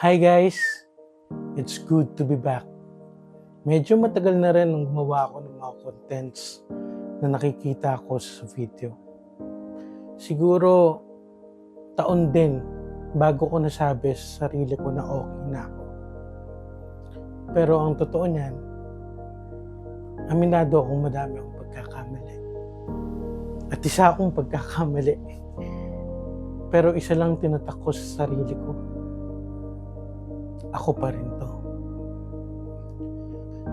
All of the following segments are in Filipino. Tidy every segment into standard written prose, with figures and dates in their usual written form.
Hi guys! It's good to be back. Medyo matagal na rin nung gumawa ako ng mga contents na nakikita ko sa video. Siguro taon din bago ko nasabi sa sarili ko na okay na ako. Pero ang totoo niyan, aminado akong madami akong pagkakamali. At isa akong pagkakamali. Pero isa lang tinatak ko sa sarili ko. Ako pa rin to.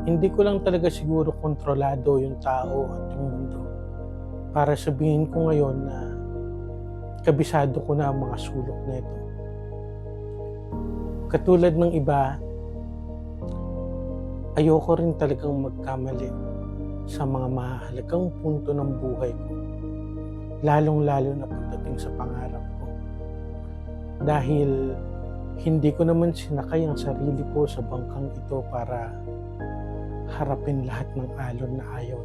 Hindi ko lang talaga siguro kontrolado yung tao at yung mundo para sabihin ko ngayon na kabisado ko na ang mga sulok na ito. Katulad ng iba, ayoko rin talagang magkamali sa mga mahalagang punto ng buhay ko, lalong-lalo na pagdating sa pangarap ko. Dahil hindi ko naman sinakay ang sarili ko sa bangkang ito para harapin lahat ng alon na ayaw.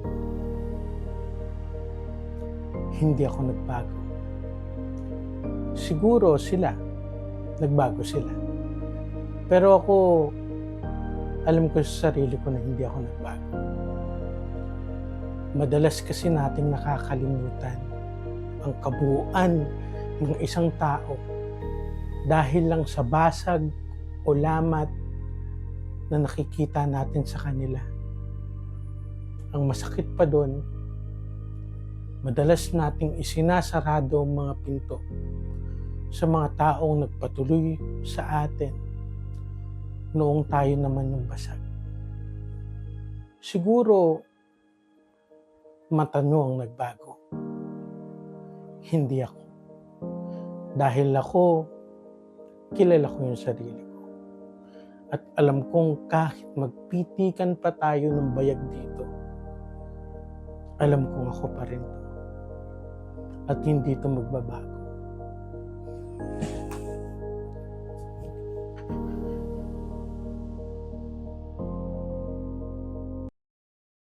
Hindi ako nagbago. Siguro nagbago sila. Pero ako, alam ko sa sarili ko na hindi ako nagbago. Madalas kasi nating nakakalimutan ang kabuuan ng isang tao dahil lang sa basag o lamat na nakikita natin sa kanila. Ang masakit pa doon, madalas nating isinasarado ang mga pinto sa mga taong nagpatuloy sa atin noong tayo naman yung basag. Siguro, mata nyo ang nagbago. Hindi ako. Dahil ako, kilala ko yung sarili ko. At alam kong kahit magpitikan pa tayo ng bayag dito, alam kong ako pa rin to. At hindi to magbabago.